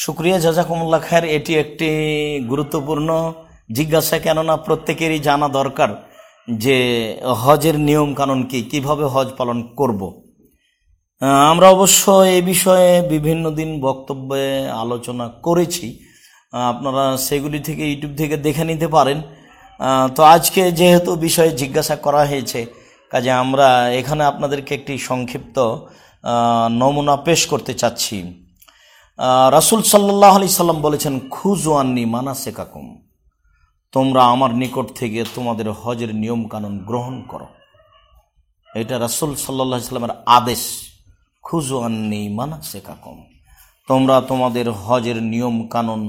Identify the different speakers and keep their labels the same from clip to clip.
Speaker 1: শুক্রিয়া, জাযাকুমুল্লাহ খায়ের। এটি একটি গুরুত্বপূর্ণ জিজ্ঞাসা, কেননা প্রত্যেকেরই জানা দরকার যে হজের নিয়ম কানুন কি, কিভাবে হজ পালন করব। আমরা অবশ্য এই বিষয়ে বিভিন্ন দিন বক্তব্যে আলোচনা করেছি, আপনারা সেগুলি থেকে ইউটিউব থেকে দেখে নিতে পারেন। তো আজকে যেহেতু বিষয়ে জিজ্ঞাসা করা হয়েছে, কাজে আমরা এখানে আপনাদেরকে একটি সংক্ষিপ্ত নমুনা পেশ করতে চাচ্ছি। রাসূল সাল্লাল্লাহু আলাইহি সাল্লাম বলেছেন, খুযু আন্নী মানাসিকাকুম, তোমরা আমার নিকট থেকে তোমাদের হজের নিয়ম কানুন গ্রহণ করো। এটা রাসূল সাল্লাল্লাহু আলাইহি সাল্লামের আদেশ। খুযু আন্নী মানাসিকাকুম, তোমরা তোমাদের হজের নিয়ম কানুন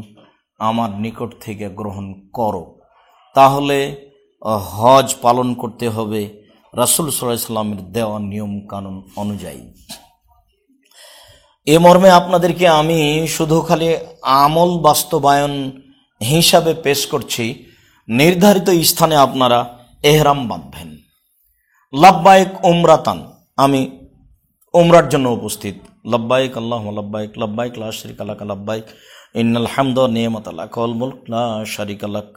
Speaker 1: আমার নিকট থেকে গ্রহণ করো। তাহলে হজ পালন করতে হবে রাসূল সাল্লাল্লাহু আলাইহি সাল্লামের দেওয়া নিয়ম কানুন অনুযায়ী। এ মর্মে আপনাদেরকে আমি শুধু খালি আমল বাস্তবায়ন হিসাবে পেশ করছি। নির্ধারিত স্থানে আপনারা এহরাম বাঁধবেন। লাব্বাইক উমরাতান, আমি উমরার জন্য উপস্থিত। লাব্বাইক আল্লাহুম্মা লাব্বাইক, লাব্বাইক লা শারীকা লাক লাব্বাইক, ইন্নাল হামদা ওয়া নি'মাতা লাক ওয়াল মুলক লা শারীকা লাক।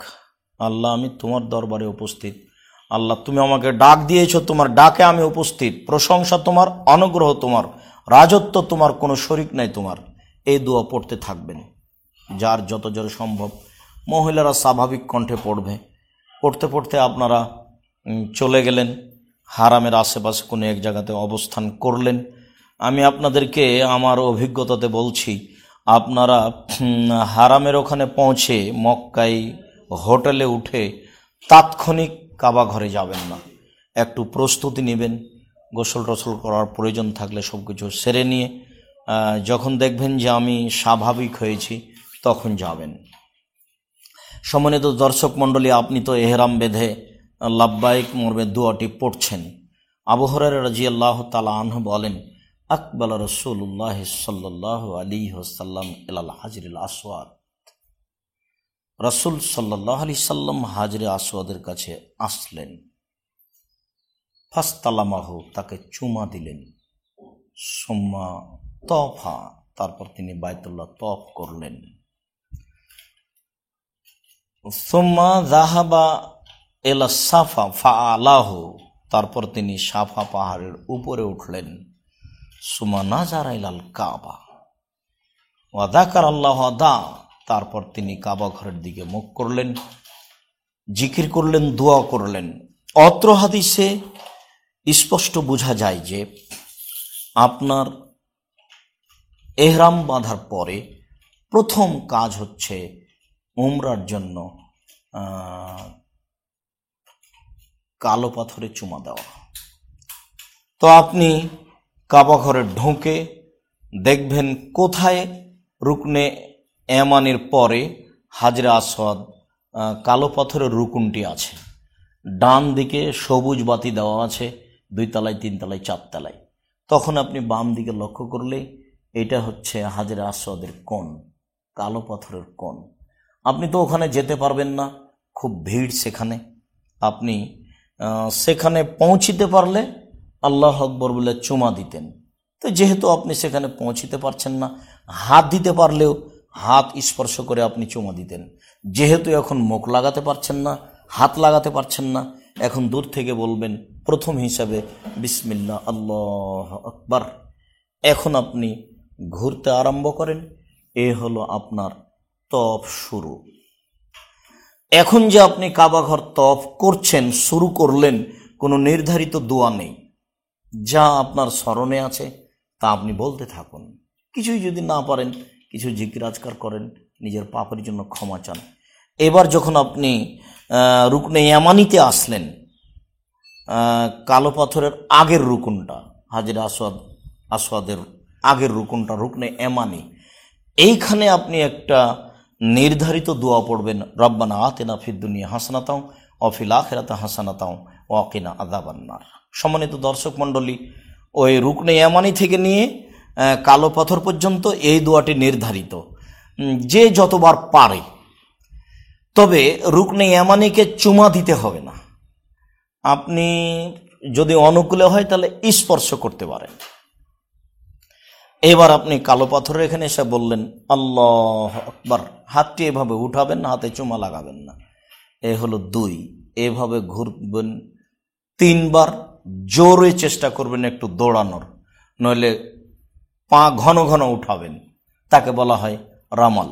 Speaker 1: আল্লাহ, আমি তোমার দরবারে উপস্থিত। আল্লাহ, তুমি আমাকে ডাক দিয়েছো, তোমার ডাকে আমি উপস্থিত। প্রশংসা তোমার, অনুগ্রহ তোমার, রাজত্ব তোমার, কোনো শরিক নাই তোমার। এই দোয়া পড়তে থাকবেন, যার যত জোরে সম্ভব। মহিলারা স্বাভাবিক কণ্ঠে পড়বে। পড়তে পড়তে আপনারা চলে গেলেন হারামের আশেপাশে কোনো এক জায়গাতে অবস্থান করলেন। আমি আপনাদেরকে আমার অভিজ্ঞতাতে বলছি, আপনারা হারামের ওখানে পৌঁছে মক্কায় হোটেলে উঠে তাৎক্ষণিক কাবা ঘরে যাবেন না। একটু প্রস্তুতি নেবেন, গোসল টোসল করার প্রয়োজন থাকলে সব কিছু সেরে নিয়ে যখন দেখবেন যে আমি স্বাভাবিক হয়েছি তখন যাবেন। সম্মানিত দর্শক মণ্ডলী, আপনি তো এহরাম বেঁধে লাব্বাইক মর্মে দোয়াটি পড়ছেন। আবু হুরায়রা রাদিয়াল্লাহু তাআলা আনহু বলেন, আকবালা রাসূলুল্লাহ সাল্লাল্লাহু আলাইহি ওয়াসাল্লাম ইলাল হাজরিল আসওয়াদ। রাসূল সাল্লাল্লাহু আলাইহি সাল্লাম হাজরে আসওয়াদের কাছে আসলেন। ফাস্তালামাহু, তাকে চুমা দিলেন। সুম্মা তফা, তারপর তিনি বাইতুল্লাহ তফ করলেন। সুম্মা যাহাবা ইলা সাফা ফাআলাহু, তারপর তিনি সাফা পাহাড়ের উপরে উঠলেন। সুম্মা নাযারা ইলাল কাবা ওয়া যাকারাল্লাহু দা, তারপর তিনি কাবা ঘরের দিকে মুখ করলেন, জিকির করলেন, দোয়া করলেন। অত্র হাদিসে স্পষ্ট বোঝা যায় যে আপনার এহরাম বাঁধার পরে প্রথম কাজ হচ্ছে উমরার জন্য কালো পাথরে চুমা দেওয়া। তো আপনি কাবা ঘরে ঢুকে দেখবেন কোথায় রুকনে ইয়ামানির পরে হাজরে আসওয়াদ কালো পাথরের রুকুনটি আছে। ডান দিকে সবুজ বাতি দেওয়া আছে, 2 তলায়, 3 তলায়, 4 তলায়। তখন আপনি বাম দিকে লক্ষ্য করলে এটা হচ্ছে হাজরে আসওয়াদের কোণ, কালো পাথরের কোণ। আপনি তো ওখানে যেতে পারবেন না, খুব ভিড় সেখানে। আপনি সেখানে পৌঁছিতে পারলে আল্লাহ আকবর বলে চুমা দিতেন। তো যেহেতু আপনি সেখানে পৌঁছিতে পারছেন না, হাত দিতে পারলেও হাত স্পর্শ করে আপনি চুমা দিতেন। যেহেতু এখন মুখ লাগাতে পারছেন না, হাত লাগাতে পারছেন না, এখন দূর থেকে বলবেন প্রথম হিসাবে বিসমিল্লাহ আল্লাহু আকবার। এখন আপনি ঘুরতে আরম্ভ করেন। এ হলো আপনার তফ শুরু। এখন যে আপনি কাবা ঘর তফ করছেন, শুরু করলেন, কোনো নির্ধারিত দোয়া নেই। যা আপনার স্মরণে আছে তা আপনি বলতে থাকুন। কিছুই যদি না পারেন, কিছু জিকির আজকার করেন, নিজের পাপের জন্য ক্ষমা চান। এবার যখন আপনি রুকনে ইয়ামানিতে আসলেন, কালো পাথরের আগের রুকুনটা, হাজরে আসওয়াদের আগের রুকুনটা রুকনে ইয়ামানি, এইখানে আপনি একটা নির্ধারিত দোয়া পড়বেন, রব্বানা আতিনা ফিদ দুনিয়া হাসানাতাও ওয়া ফিল আখিরাতি হাসানাতাও ওয়া কিনা আযাবান্নার। সম্মানিত দর্শক মণ্ডলী, ওই রুকনে ইয়ামানি থেকে নিয়ে কালো পাথর পর্যন্ত এই দোয়াটি নির্ধারিত, যে যতবার পারে। তবে রুকনে ইয়ামানিকে চুমা দিতে হবে না। আপনি যদি অনুকূলে হয় তাহলে স্পর্শ করতে পারেন। এবার আপনি কালো পাথরের এখানে এসে বললেন আল্লাহ আকবার, হাতটি এভাবে উঠাবেন, হাতে চুমা লাগাবেন না। এ হলো 2। এভাবে ঘুরবেন 3 বার, জোরে চেষ্টা করবেন একটু দৌড়ানোর, নইলে পা ঘন ঘন উঠাবেন, তাকে বলা হয় রামাল।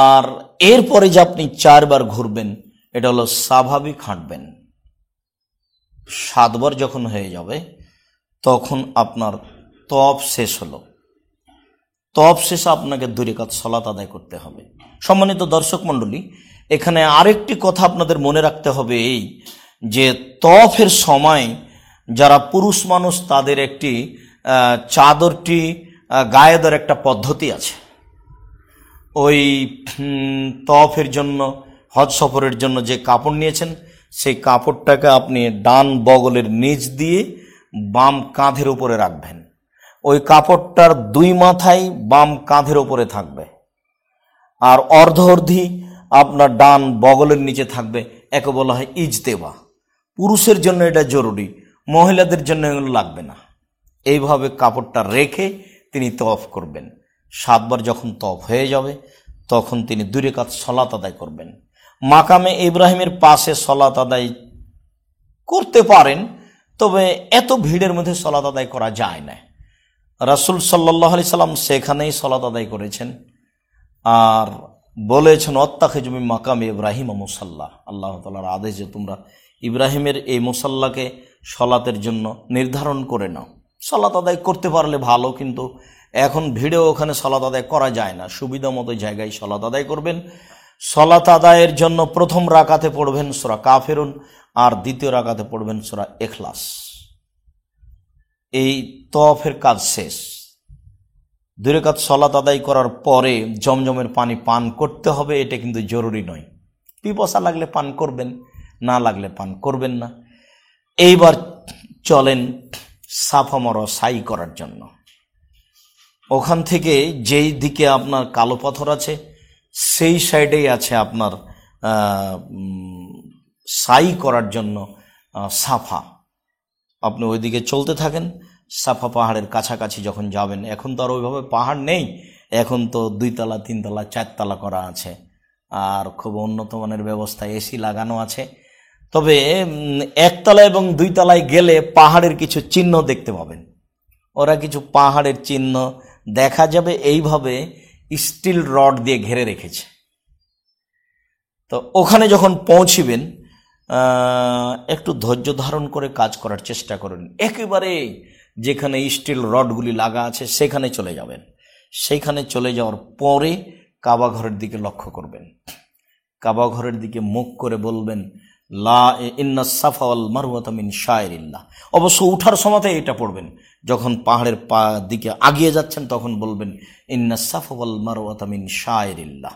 Speaker 1: আর এরপরে যে আপনি 4 বার ঘুরবেন, এটা হলো স্বাভাবিক হাঁটবেন। 7 বার যখন হয়ে যাবে তখন আপনার তওয়াফ শেষ হলো। তওয়াফ শেষে আপনাকে 2 রাকাত সালাত আদায় করতে হবে। সম্মানিত দর্শক মণ্ডলী, এখানে আরেকটি কথা আপনাদের মনে রাখতে হবে, এই যে তওয়াফের সময় যারা পুরুষ মানুষ তাদের একটি চাদরটি গায়ে দেওয়ার একটা পদ্ধতি আছে। ওই তওয়াফের জন্য, হজ সফরের জন্য যে কাপড় নিয়েছেন, সেই কাপড়টাকে আপনি ডান বগলের নিচ দিয়ে বাম কাঁধের উপরে রাখবেন। ওই কাপড়টার 2 মাথায় বাম কাঁধের উপরে থাকবে, আর অর্ধি আপনার ডান বগলের নিচে থাকবে। একে বলা হয় ইজতেবা। পুরুষের জন্য এটা জরুরি, মহিলাদের জন্য এগুলো লাগবে না। এইভাবে কাপড়টা রেখে তিনি তওয়াফ করবেন। 7 বার যখন তওয়াফ হয়ে যাবে তখন তিনি 2 রাকাত সালাত আদায় করবেন। মাকামে ইব্রাহিমের পাশে সালাত আদায় করতে পারেন, তবে এত ভিড়ের মধ্যে সালাত আদায় করা যায় না। রাসূল সাল্লাল্লাহু আলাইহি সাল্লাম সেখানেই সালাত আদায় করেছেন আর বলেছেন ওয়াত্তাখিযু মিন মাকামে ইব্রাহিম মুসাল্লা। আল্লাহ তাআলার আদেশ যে তোমরা ইব্রাহিমের এই মুসাল্লাকে সালাতের জন্য নির্ধারণ করে নাও। সালাত আদায় করতে পারলে ভালো, কিন্তু এখন ভিড়েও ওখানে সালাত আদায় করা যায় না। সুবিধা মতো জায়গায় সালাত আদায় করবেন। সালাত আদায়ের জন্য প্রথম রাকাতে পড়বেন সূরা কাফিরুন, আর দ্বিতীয় রাকাতে পড়বেন সূরা ইখলাস। এই তওয়াফের কাজ শেষ। 2 রাকাত সালাত আদায় করার পরে জমজমের পানি পান করতে হবে, এটা কিন্তু জরুরি নয়। পিপাসা লাগলে পান করবেন, না লাগলে পান করবেন না। এইবার চলেন সাফা মারওয়া সাই করার জন্য। ওখান থেকে যেই দিকে আপনার কালো পাথর আছে সেই সাইডেই আছে আপনার সাই করার জন্য সাফা। আপনি ওইদিকে চলতে থাকেন। সাফা পাহাড়ের কাছাকাছি যখন যাবেন, এখন তো আর ওইভাবে পাহাড় নেই, এখন তো 2 তলা 3 তলা 4 তলা করা আছে, আর খুব উন্নত মানের ব্যবস্থা, এসি লাগানো আছে। তবে 1 তলা এবং 2 তলায় গেলে পাহাড়ের কিছু চিহ্ন দেখতে পাবেন। ওরা কিছু পাহাড়ের চিহ্ন দেখা যাবে, এইভাবে স্টিল রড দিয়ে ঘিরে রেখেছে। তো ওখানে যখন পৌঁছিবেন একটু ধৈর্য ধারণ করে কাজ করার চেষ্টা করুন। একেবারে যেখানে স্টিল রডগুলি লাগা আছে সেখানে চলে যাবেন। সেইখানে চলে যাওয়ার পরে কাবা ঘরের দিকে লক্ষ্য করবেন। কাবা ঘরের দিকে মুখ করে বলবেন লা ইন্নাস সাফা ওয়াল মারওয়াতা মিন শায়রিল্লাহ। অবশ্য উঠার সময়তে এটা পড়বেন। যখন পাহাড়ের দিকে আগিয়ে যাচ্ছেন তখন বলবেন ইন্নাস সাফা ওয়াল মারওয়াতা মিন শায়রিল্লাহ।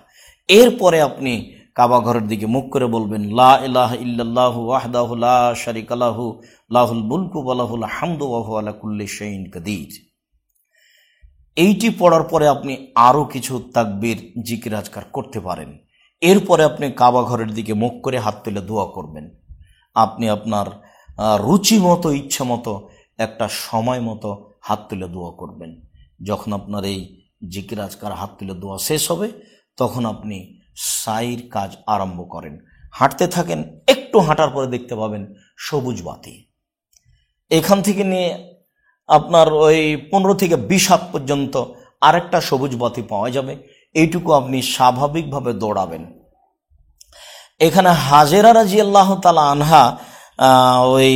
Speaker 1: এরপরে আপনি কাবা ঘরের দিকে মুখ করে বলবেন লা ইলাহা ইল্লাল্লাহু ওয়াহদাহু লা শারীকা লাহু লাহুল মুলকু ওয়া লাহুল হামদু ওয়া হুয়া আলা কুল্লি শাইইন কাদির। এইটি পড়ার পরে আপনি আরও কিছু তাকবীর জিকির আজকার করতে পারেন। এরপরে আপনি কাবা ঘরের দিকে মুখ করে হাত তুলে দোয়া করবেন। আপনি আপনার রুচি মতো, ইচ্ছা মতো, একটা সময় মতো হাত তুলে দোয়া করবেন। যখন আপনার এই জিকির আজকার হাত তুলে দোয়া শেষ হবে তখন আপনি সাইর কাজ আরম্ভ করেন। হাঁটতে থাকেন, একটু হাঁটার পরে দেখতে পাবেন সবুজ বাতি। এখান থেকে নিয়ে আপনার ওই 15 থেকে 20 হাত পর্যন্ত আরেকটা সবুজ বাতি পাওয়া যাবে। এইটুকু আপনি স্বাভাবিকভাবে দৌড়াবেন। এখানে হাজেরা রাদিয়াল্লাহু তাআলা আনহা ওই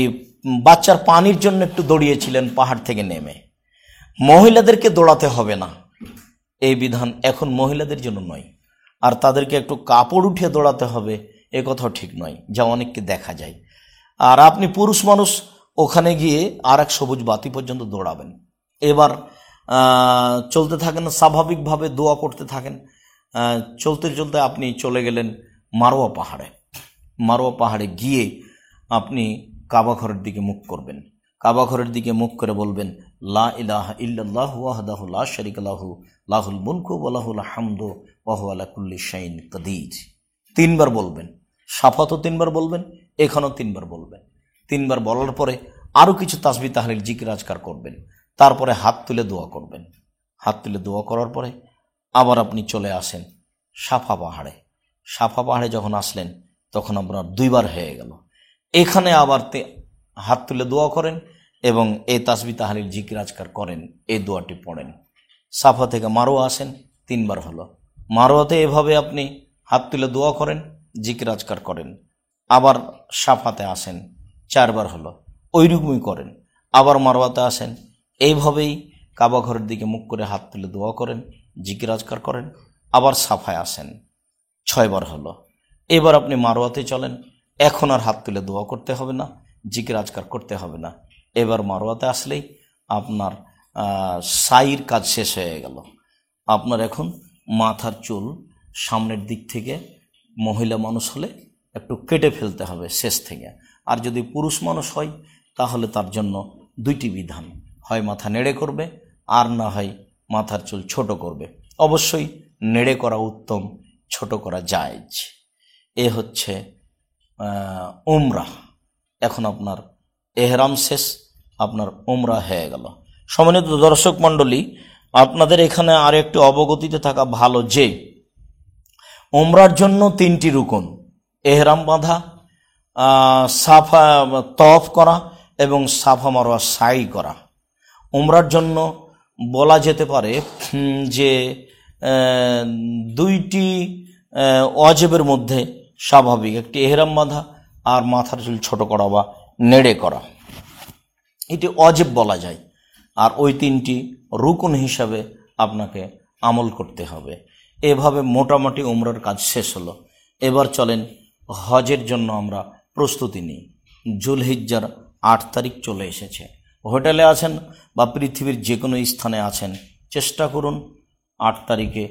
Speaker 1: বাচ্চার পানির জন্য একটু দৌড়িয়েছিলেন পাহাড় থেকে নেমে। মহিলাদেরকে দৌড়াতে হবে না, এই বিধান এখন মহিলাদের জন্য নয়। আর তাদেরকে একটু কাপড় উঠিয়ে দৌড়াতে হবে, এ কথাও ঠিক নয়, যা অনেককে দেখা যায়। আর আপনি পুরুষ মানুষ ওখানে গিয়ে আর এক সবুজ বাতি পর্যন্ত দৌড়াবেন। এবার চলতে থাকেন, স্বাভাবিকভাবে দোয়া করতে থাকেন। চলতে চলতে আপনি চলে গেলেন মারওয়া পাহাড়ে। মারওয়া পাহাড়ে গিয়ে আপনি কাবা ঘরের দিকে মুখ করবেন। কাবা ঘরের দিকে মুখ করে বলবেন লা ইলাহা ইল্লাল্লাহু ওয়াহদাহু লা শারীকা লাহু লাহুল মুলকু ওয়া লাহুল হামদু ওয়া হুয়া আলা কুল্লি শাইইন কাদির। 3 বার বলবেন। সাফাতও 3 বার বলবেন, এখানেও 3 বার বলবেন। 3 বার বলার পরে আরও কিছু তাসবিহ তাহলিল জিকির আজকার করবেন। তারপরে হাত তুলে দোয়া করবেন। হাত তুলে দোয়া করার পরে আবার আপনি চলে আসেন সাফা পাহাড়ে। সাফা পাহাড়ে যখন আসলেন তখন আপনার 2 বার হয়ে গেল। এখানে আবার হাত তুলে দোয়া করেন এবং এই তাসবিহ তাহলিল জিকির আজকার করেন, এই দোয়াটি পড়েন। সাফা থেকে মারোয়া আসেন, 3 বার হলো। মারোয়াতে এভাবে আপনি হাত তুলে দোয়া করেন, জিকির আজকার করেন। আবার সাফাতে আসেন, 4 বার হলো, ওইরকমই করেন। আবার মারোয়াতে আসেন, এইভাবেই কাবা ঘরের দিকে মুখ করে হাত তুলে দোয়া করেন, জিকির আজকার করেন। আবার সাফায় আসেন, 6 বার হলো। এবার আপনি মারোয়াতে চলেন, এখন আর হাত তুলে দোয়া করতে হবে না, জিকির আজকার করতে হবে না। এবার মারোয়াতে আসলেই আপনার সাইর কাজ শেষ হয়ে গেল। আপনার এখন মাথার চুল সামনের দিক থেকে মহিলা মানুষ হলে একটু কেটে ফেলতে হবে শেষ থেকে, আর যদি পুরুষ মানুষ হয় তাহলে তার জন্য 2টি বিধান, হয় মাথা নেড়ে করবে আর না হয় মাথার চুল ছোট করবে। অবশ্যই নেড়ে করা উত্তম, ছোট করা জায়েজ। এ হচ্ছে উমরাহ। এখন আপনার এহরাম শেষ, আপনার উমরাহ হয়ে গেল। সম্মানিত দর্শক মণ্ডলী, আপনাদের এখানে আর একটু অবগতিতে থাকা ভালো যে উমরার জন্য 3টি রুকন, এহরাম বাঁধা, সাফা তওয়াফ করা এবং সাফা মারওয়া সাই করা। উমরার জন্য বলা যেতে পারে যে 2টি ওয়াজিবের মধ্যে স্বাভাবিক, একটি এহরাম বাঁধা আর মাথার চুল ছোট করা বা নেড়ে করা, এটি ওয়াজিব বলা যায়। আর ওই 3টি রুকুন হিসাবে আপনাকে আমল করতে হবে। এভাবে মোটামুটি উমরার কাজ শেষ হলো। এবার চলেন হজের জন্য আমরা প্রস্তুতি নিই। জুলহিজ্জার 8 তারিখ চলে এসেছে। হোটেলে আছেন বা পৃথিবীর যে কোনো স্থানে আছেন, চেষ্টা করুন 8 তারিখে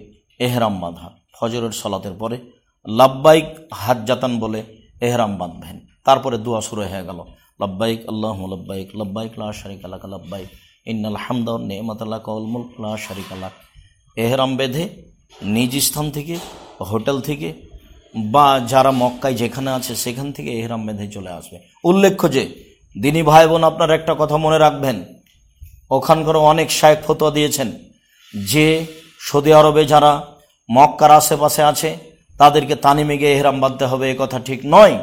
Speaker 1: এহরাম বাঁধা। ফজরের সালাতের পরে লাব্বাইক হাজ্জাতান বলে এহরাম বাঁধবেন। তারপরে দোয়া শুরু হয়ে গেল, লাব্বাইক আল্লাহুম্মা লাব্বাইক, লাব্বাইক লা শারিকা লাক, লাব্বাইক ইন্নাল হামদা ওয়ান নি'মাতা লাক ওয়াল মুলক লা শারিকা লাক। এহরাম বেঁধে নিজ স্থান থেকে, হোটেল থেকে বা যারা মক্কায় যেখানে আছে সেখান থেকে এহরাম বেঁধে চলে আসবে। উল্লেখ্য যে দিনী ভাই বোন, আপনার একটা কথা মনে রাখবেন, ওখানকার অনেক শায়েখ ফতোয়া দিয়েছেন যে সৌদি আরবে যারা মক্কার আশেপাশে আছে তাদেরকে তানিমে গিয়ে এহরাম বাঁধতে হবে, এ কথা ঠিক নয়।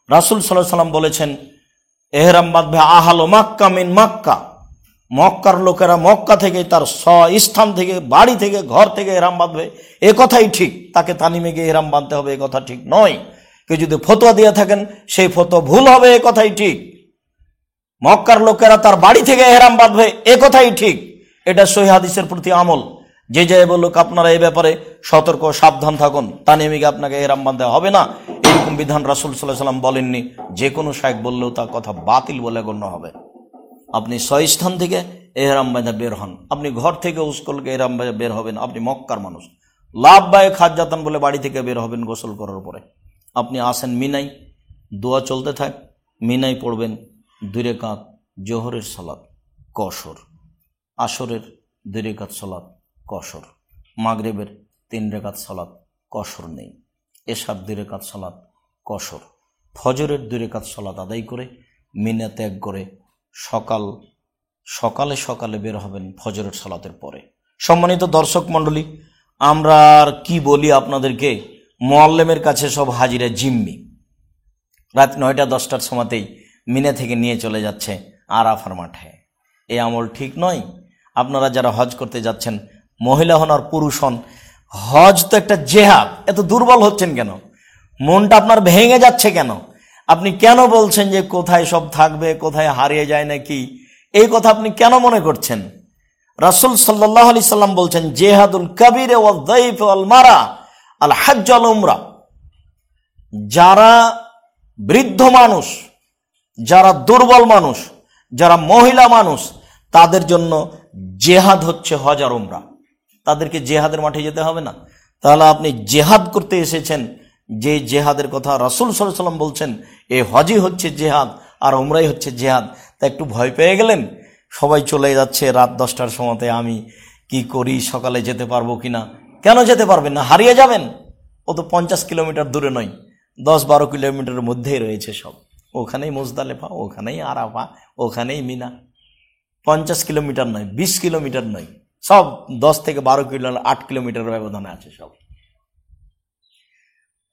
Speaker 1: রাসূল সাল্লাল্লাহু আলাইহি সাল্লাম বলেছেন এহরাম বাঁধবে আহলু মাক্কা মিন মাক্কা, মক্কার লোকেরা মক্কা থেকে, তার স্থান থেকে, বাড়ি থেকে, ঘর থেকে এহরাম বাঁধবে, এ কথাই ঠিক। তাকে তানিমে গিয়ে এহরাম বাঁধতে হবে, এ কথা ঠিক নয়। কেউ যদি ফতোয়া দিয়ে থাকেন সেই ফতোয়া ভুল হবে, এ কথাই ঠিক। মক্কার লোকেরা তার বাড়ি থেকে এহরাম বাঁধবে, এ কথাই ঠিক। এটা সহিহ হাদিসের প্রতি আমল। যে যে বলুক আপনারা এই ব্যাপারে সতর্ক, সাবধান থাকুন, তানিমে গিয়ে আপনাকে এহরাম বাঁধতে হবে না, এরকম বিধান রাসূল সাল্লাল্লাহু আলাইহি সাল্লাম বলেননি। যে কোনো শায়েখ বললেও তার কথা বাতিল বলে গণ্য হবে। আপনি স্থান থেকে এহরাম বাঁধা বের হন, আপনি ঘর থেকে উস্কলকে এহরাম বাঁধা বের হবেন, আপনি মক্কার মানুষ। লাব্বাইক হাজ্জাতান বলে বাড়ি থেকে বের হবেন গোসল করার পরে। আপনি আসেন মিনাই, দোয়া চলতে থাক, মিনাই পড়বেন 2 রাকাত জোহরের সালাত কসর, আসরের 2 রাকাত সালাত কসর, মাগরিবের 3 রাকাত সালাত কসর নেই, এশার 2 রাকাত সালাত কসর, ফজরের 2 রাকাত সালাত আদায় করে মিনা ত্যাগ করে সকালে সকালে বের হবেন ফজরের সালাতের পরে। সম্মানিত দর্শক মণ্ডলী, আমরা আর কি বলি আপনাদেরকে, মুআল্লিমের কাছে সব হাজিরা জিম্মি। রাত 9টা 10টার সময়তেই মিনা থেকে নিয়ে চলে যাচ্ছে আরাফার মাঠে। এই আমল ঠিক নয়। আপনারা যারা হজ করতে যাচ্ছেন, মহিলা হন আর পুরুষ হন, হজ তো একটা জেহাদ। এত দুর্বল হচ্ছেন কেন? মনটা আপনার ভেঙে যাচ্ছে কেন? আপনি কেন বলছেন যে কোথায় সব থাকবে, কোথায় হারিয়ে যায় নাকি? এই কথা আপনি কেন মনে করছেন? রাসূল সাল্লাল্লাহু আলাইহি সাল্লাম বলছেন জিহাদুল কাবীর ওয়াল যায়ফ ওয়াল মারা আল হজ্জ ওয়াল উমরা। যারা বৃদ্ধ মানুষ, যারা দুর্বল মানুষ, যারা মহিলা মানুষ, তাদের জন্য জেহাদ হচ্ছে হজ আর উমরা। তাদেরকে জেহাদের মাঠে যেতে হবে না? তাহলে আপনি জেহাদ করতে এসেছেন, যে জেহাদের কথা রাসূল সাল্লাল্লাহু আলাইহি সাল্লাম বলছেন, এই হজই হচ্ছে জেহাদ আর উমরাই হচ্ছে জেহাদ। তা একটু ভয় পেয়ে গেলেন? সবাই চলে যাচ্ছে রাত 10টার সময়তে, আমি কি করি, সকালে যেতে পারবো কিনা? কেন যেতে পারবেন না? হারিয়ে যাবেন। ও তো 50 কিলোমিটার দূরে নয়, 10-12 কিলোমিটারের মধ্যেই রয়েছে সব। ওখানেই মুজদালেফা, ওখানেই আরাফা, ওখানেই মিনা। 50 কিলোমিটার নয়, 20 কিলোমিটার নয়, সব 10 থেকে 12 কিলোমিটার, 8 কিলোমিটার ব্যবধানে আছে সব।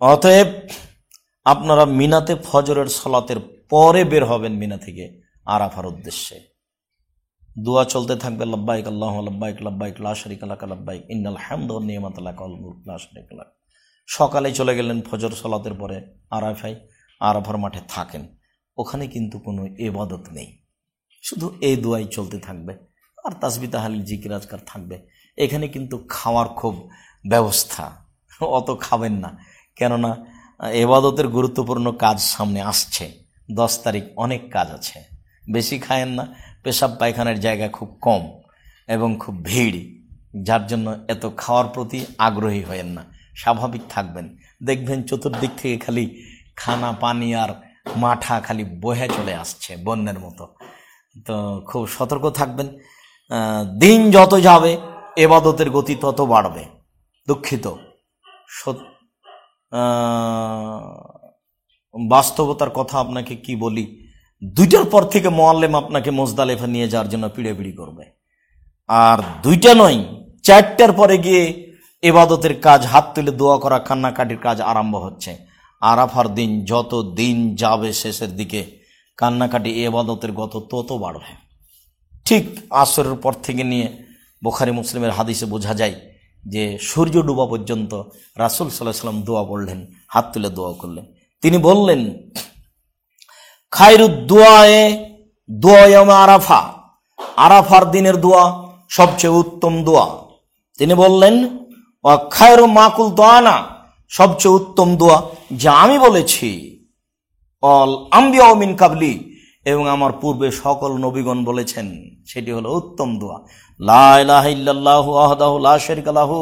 Speaker 1: অতএব আপনারা মিনাতে ফজরের সালাতের পরে বের হবেন মিনা থেকে আরাফার উদ্দেশ্যে। দোয়া চলতে থাকবে, লাব্বাইক আল্লাহুম্মা লাব্বাইক লাব্বাইক লা শারীকা লাক লাব্বাইক ইন্নাল হামদা ওয়ান নি'মাতা লাক ওয়াল মুলক লা শারীকা লাক। সকালে চলে গেলেন ফজর সালাতের পরে আরাফায়, আরাফার মাঠে থাকেন, ওখানে কিন্তু কোনো ইবাদত নেই, শুধু এই দোয়াই চলতে থাকবে আর তাসবিহ তাহলিল জিকির আজকার থাকবে। এখানে কিন্তু খাওয়ার খুব ব্যবস্থা, অত খাবেন না, কেননা ইবাদতের গুরুত্বপূর্ণ কাজ সামনে আসছে। 10 তারিখ অনেক কাজ আছে, বেশি খায়েন না, পেশাব পায়খানার জায়গা খুব কম এবং খুব ভিড়, যার জন্য এত খাওয়ার প্রতি আগ্রহী হয়েন না, স্বাভাবিক থাকবেন। দেখবেন চতুর্দিক থেকে খালি খানা পানি আর মাঠা খালি বহে চলে আসছে বন্যার মতো। তো খুব সতর্ক থাকবেন। দিন যত যাবে ইবাদতের গতি তত বাড়বে। দুঃখিত, বাস্তবতার কথা আপনাকে কি বলি, 2টার পর থেকে মুআল্লিম আপনাকে মুজদালিফা নিয়ে যাওয়ার জন্য পিড়াপিড়ি করবে, আর 2টা নয় 4টার পরে গিয়ে ইবাদতের কাজ, হাত তুলে দোয়া করা, কান্নাকাটির কাজ আরম্ভ হচ্ছে। আরাফার দিন যত দিন যাবে শেষের দিকে কান্নাকাটি ইবাদতের গত তত বাড়বে। ঠিক আসরের পর থেকে নিয়ে বুখারী মুসলিমের হাদিসে বোঝা যায় যে সূর্য ডুবা পর্যন্ত রাসূল সাল্লাল্লাহু আলাইহি ওয়াসাল্লাম দোয়া পড়লেন, হাত তুলে দোয়া করলেন। তিনি বললেন, খায়রুদ দুআয়ে দুআ ইয়াউম আরাফা, আরাফার দিনের দোয়া সবচেয়ে উত্তম দোয়া। তিনি বললেন, ওয়া খায়রু মা কুলতু আনা, সবচেয়ে উত্তম দোয়া যা আমি বলেছি, অল আম্বিয়া মিন কাবলি, এবং আমার পূর্বে সকল নবীগণ বলেছেন, সেটি হলো উত্তম দোয়া। লা ইলাহা ইল্লাল্লাহু ওয়াহদাহু লা শারীকা লাহু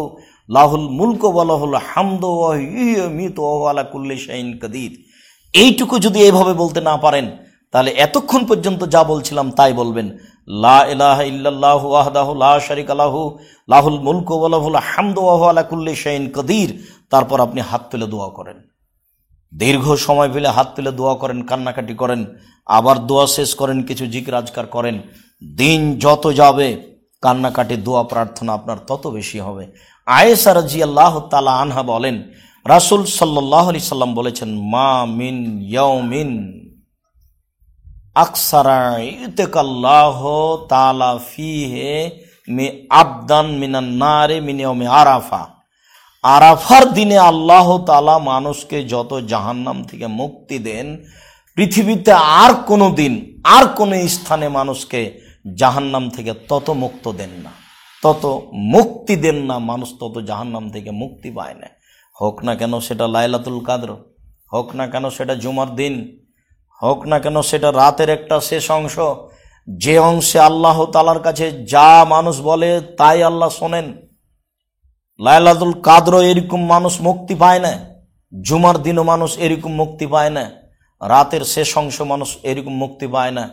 Speaker 1: লাহুল মুলকু ওয়া লাহুল হামদু ওয়া ইউমিতু ওয়া হুয়া আলা কুল্লি শাইইন কাদির। এইটুকু যদি এইভাবে বলতে না পারেন, তাহলে এতক্ষণ পর্যন্ত যা বলছিলাম তাই বলবেন, লা ইলাহা ইল্লাল্লাহু ওয়াহদাহু লা শারীকা লাহু লাহুল মুলকু ওয়া লাহুল হামদু ওয়া হুয়া আলা কুল্লি শাইইন কাদির। তারপর আপনি হাত তুলে দোয়া করেন, দীর্ঘ সময় পেলে হাত তুলে দোয়া করেন, কান্নাকাটি করেন, আবার দোয়া শেষ করেন, কিছু জিকির আজকার করেন। দিন যত যাবে কান্নাকাটি দোয়া প্রার্থনা আপনার তত বেশি হবে। আয়েশা রাদিয়াল্লাহু তাআলা আনহা বলেন, রাসূল সাল্লাল্লাহু আলাইহি সাল্লাম বলেছেন, মা মিন ইয়াউমিন আকসারা ইতাকাল্লাহু তাআলা ফিহি মি আবদান মিনান নারে মিন ইয়াউমি আরাফা। আরাফার দিনে আল্লাহ তাআলা মানুষকে যত জাহান্নাম থেকে মুক্তি দেন, পৃথিবীতে আর কোনো দিন আর কোনো স্থানে মানুষকে জাহান্নাম থেকে তত মুক্ত দেন না, তত মুক্তি দেন না, মানুষ তত জাহান্নাম থেকে মুক্তি পায় না। হোক না কেন সেটা লাইলাতুল কাদর, হোক না কেন সেটা জুমার দিন, হোক না কেন সেটা রাতের একটা শেষ অংশ, যে অংশে আল্লাহ তাআলার কাছে যা মানুষ বলে তাই আল্লাহ শোনেন। লাইলাতুল কাদর এরকম মানুষ মুক্তি পায় না, জুমার দিনও মানুষ এরকম মুক্তি পায় না, রাতের শেষ অংশ মানুষ এরকম মুক্তি পায় না।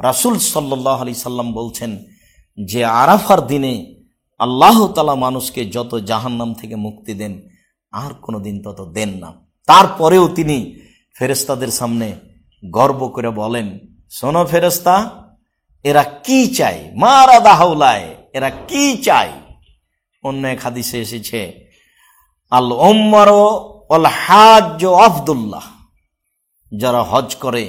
Speaker 1: রাসূল সাল্লাল্লাহু আলাইহি সাল্লাম বলছেন যে আরাফার দিনে আল্লাহ তাআলা মানুষকে যত জাহান্নাম থেকে মুক্তি দেন, আর কোনো দিন তত দেন না। তারপরেও তিনি ফেরেশতাদের সামনে গর্ব করে বলেন, শোনো ফেরেশতা, এরা কি চায়, মারাদা হাওলায়, এরা কি চায়। অন্য এক হাদিসে এসেছে, আল উমর ওয়াল হাজ্জ আফদুল্লাহ, যারা হজ করে,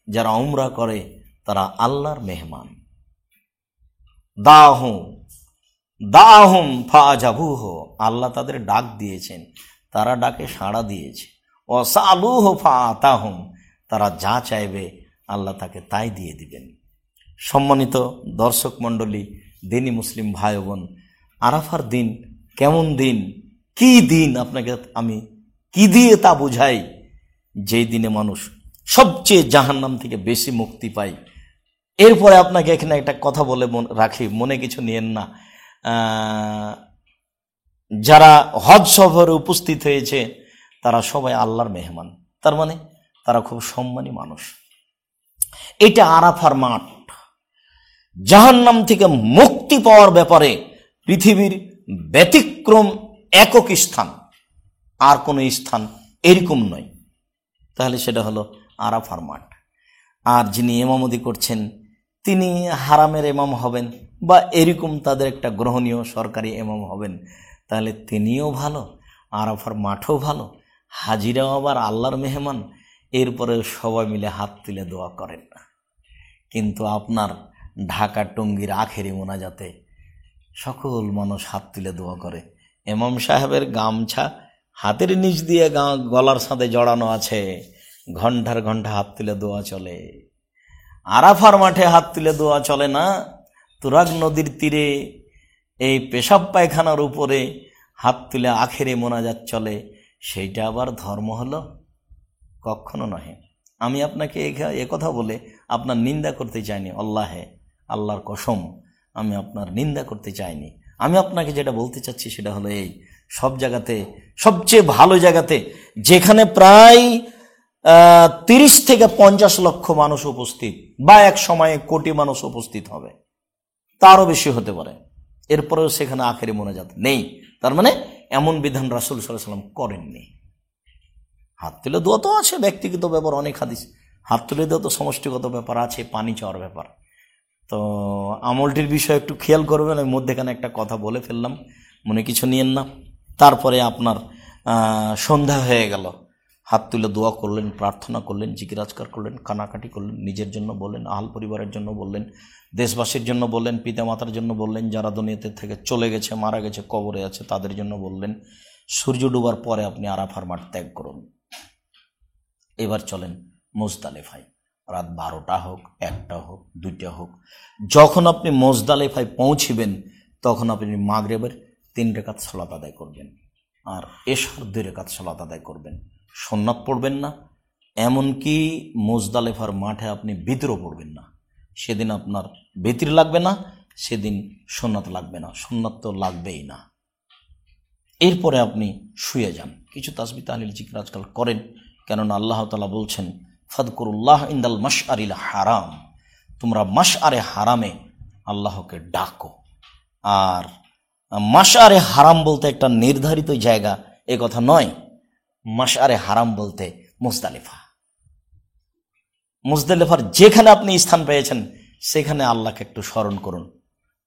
Speaker 1: যারা উমরা করে, তারা আল্লাহর মেহমান। দাহুম ফাআজাবুহু, আল্লাহ তাদের ডাক দিয়েছেন, তারা ডাকে সাড়া দিয়েছে। ওয়াসালুহু ফাআতাহুম, তারা যা চাইবে আল্লাহ তাকে তাই দিয়ে দিবেন। সম্মানিত দর্শক মণ্ডলী, দিনী মুসলিম ভাই বোন, আরাফার দিন কেমন দিন, কি দিন, আপনাকে আমি কি দিয়ে তা বুঝাই, যেই দিনে মানুষ সবচেয়ে জাহান্নাম থেকে বেশি মুক্তি পায়। এরপরে আপনাকে এখানে একটা কথা বলে রাখি, মনে কিছু নিয়েন না। যারা হজ সফরে উপস্থিত হয়েছে তারা সবাই আল্লাহর মেহমান, তার মানে তারা খুব সম্মানী মানুষ। এটা আরাফার মাঠ, জাহান্নাম থেকে মুক্তি পাওয়ার ব্যাপারে পৃথিবীর ব্যতিক্রম একক স্থান, আর কোনো স্থান এরকম নয়। তাহলে সেটা হলো আরাফার মাঠ। আর যিনি ইমামতি করছেন তিনি হারামের ইমাম হবেন বা এরকম তাদের একটা গ্রহণীয় সরকারি ইমাম হবেন, তাহলে তিনিও ভালো, আরাফার মাঠও ভালো, হাজিরাও আবার আল্লাহর মেহমান, এরপরে সবাই মিলে হাত তুলে দোয়া করেন না। কিন্তু আপনার ঢাকা টঙ্গীর আখেরি মোনাজাতে সকল মানুষ হাত তুলে দোয়া করে, ইমাম সাহেবের গামছা হাতের নিচ দিয়ে গলার সাথে জড়ানো আছে, ঘন্টার ঘন্টা হাত তুলে দোয়া চলে। আরাফার মাঠে হাত তুলে দোয়া চলে না, তুরাগ নদীর তীরে এই পেশাব পায়খানার উপরে হাত তুলে আখেরে মোনাজাত চলে, সেইটা আবার ধর্ম হলো? কখনো নহে। আমি আপনাকে এ কথা বলে আপনার নিন্দা করতে চাইনি, আল্লাহর কসম আমি আপনার নিন্দা করতে চাইনি। আমি আপনাকে যেটা বলতে চাচ্ছি সেটা হলো এই, সব জায়গাতে সবচেয়ে ভালো জায়গাতে যেখানে প্রায় 30 থেকে 50 লক্ষ মানুষ উপস্থিত, বা এক সময়ে কোটি মানুষ উপস্থিত হবে, তারও বেশি হতে পারে, এরপরেও সেখানে আখেরি মোনাজাত নেই, তার মানে এমন বিধান রাসূল সাল্লাল্লাহু আলাইহি ওয়াসাল্লাম করেননি। হাত তুলে দোয়া তো আছে, ব্যক্তিগত ব্যাপার, অনেক হাদিস, হাত তুলে দেওয়া তো সমষ্টিগত ব্যাপার আছে, পানি চাওয়ার ব্যাপার। তো আমলটির বিষয়ে একটু খেয়াল করবেন। আমি মধ্যেখানে একটা কথা বলে ফেললাম, মনে কিছু নিয়েন না। তারপরে আপনার সন্ধ্যা হয়ে গেল, হাত তুলে দোয়া করলেন, প্রার্থনা করলেন, জিকির আজকার করলেন, কানাকাটি করলেন, নিজের জন্য বললেন, আহাল পরিবারের জন্য বললেন, দেশবাসীর জন্য বললেন, পিতামাতার জন্য বললেন, যারা দুনিয়াতে থেকে চলে গেছে, মারা গেছে, কবরে আছে, তাদের জন্য বললেন। সূর্য ডুবার পরে আপনি আরাফার মাঠ ত্যাগ করুন। এবার চলেন মুজদালিফায়। রাত 12টা হোক, 1টা হোক, 2টা হোক, যখন আপনি মুজদালিফায় পৌঁছিবেন তখন আপনি মাগরিবের 3 রাকাত সালাত আদায় করবেন, আর এশার 2 রাকাত সালাত আদায় করবেন। সুন্নাত পড়বেন না, এমনকি মুজদালিফার মাঠে আপনি বিতরও পড়বেন না। সেদিন আপনার বিতির লাগবে না, সেদিন সুন্নাত লাগবে না, সুন্নাত তো লাগবেই না। এরপরে আপনি শুয়ে যান, কিছু তাসবিহ তাহলিল জিকির আজকাল করেন, কেননা আল্লাহ তাআলা বলছেন ফাদকুরুল্লাহ ইনদাল মাশআরিল হারাম, তোমরা মাশআরে হারামে আল্লাহকে ডাকো। আর মাশআরে হারাম বলতে একটা নির্ধারিত জায়গা এ কথা নয়, মাশআরে হারাম বলতে মুজদালিফার যেখানে আপনি স্থান পেয়েছেন সেখানে আল্লাহকে একটু স্মরণ করুন,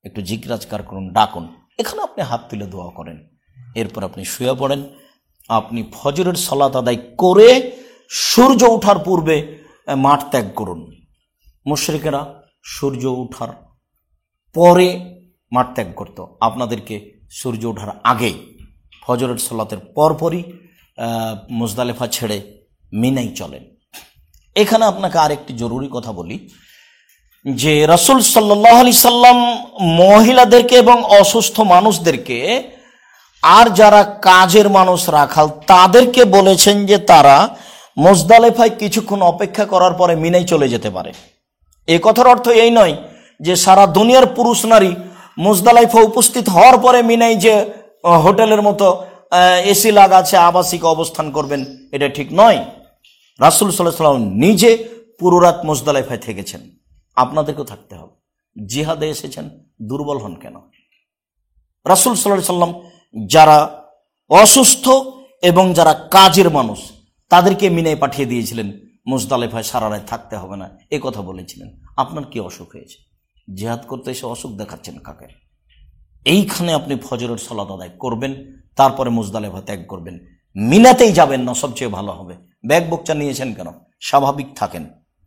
Speaker 1: একটু জিকির আজকার করুন, ডাকুন, এখানে আপনি হাত তুলে দোয়া করেন। এরপর আপনি শুয়ে পড়েন। আপনি ফজরের সালাত আদায় করে সূর্য ওঠার পূর্বে মাঠ ত্যাগ করুন। মুশরিকেরা সূর্য ওঠার পরে মাঠ ত্যাগ করত, আপনাদেরকে সূর্য ওঠার আগে ফজরের সালাতের পরপরই মুজদালিফা ছেড়ে মিনাই চলেন। এখানে আপনাকে আরেকটি জরুরি কথা বলি যে রাসূল সাল্লাল্লাহু আলাইহি সাল্লাম মহিলাদেরকে এবং অসুস্থ মানুষদেরকে আর যারা কাজের মানুষ রাখাল তাদেরকে বলেছেন যে তারা মুজদালিফায় কিছুক্ষণ অপেক্ষা করার পরে মিনায় চলে যেতে পারে। এ কথার অর্থ এই নয় যে সারা দুনিয়ার পুরুষ নারী মুজদালিফা উপস্থিত হওয়ার পরে মিনায় যে হোটেলের মতো এসি লাগাচ্ছে আবাসিক অবস্থান করবেন, এটা ঠিক নয়। রাসূল সাল্লাল্লাহু আলাইহি সাল্লাম নিজে পুরো রাত মুজদালিফায় থেকেছেন, আপনাদেরকেও থাকতে হবে। জিহাদে এসেছেন, দুর্বল হন কেন? রাসূল সাল্লাল্লাহু আলাইহি সাল্লাম যারা অসুস্থ এবং যারা কাজের মানুষ তাদেরকে মিনায় পাঠিয়ে দিয়েছিলেন, মুজদালিফায় সারা রাত থাকতে হবে না, এ কথা বলেছিলেন। আপনার কি অসুখ হয়েছে? জিহাদ করতে এসে অসুখ দেখাচ্ছেন কাকে? এইখানে আপনি ফজরের সালাত আদায় করবেন, তারপরে মুজদালিফা ত্যাগ করবেন, মিনাতেই যাবেন না, সবচেয়ে ভালো হবে। ব্যাগ বোকচা নিয়েছেন কেন? স্বাভাবিক থাকেন,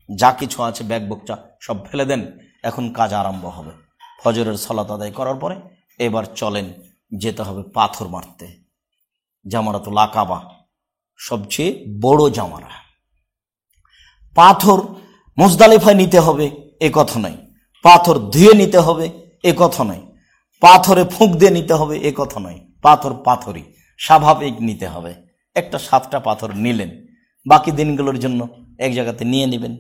Speaker 1: যা কিছু আছে ব্যাগ বোকচা সব ফেলে দেন, এখন কাজ আরম্ভ হবে। ফজরের সালাত আদায় করার পরে এবার চলেন, যেতে হবে পাথর মারতে, জামারাতুল আকাবা, সবচেয়ে বড় জামারা। পাথর মুজদালিফায় নিতে হবে এ কথা নয়, পাথর ধুয়ে নিতে হবে এ কথা নয়, পাথরে ফুঁক দিয়ে নিতে হবে এ কথা নয়, পাথর পাথরই স্বাভাবিক নিতে হবে। একটা 7টা পাথর নিলেন, বাকি দিনগুলোর জন্য এক জায়গাতে নিয়ে নেবেন।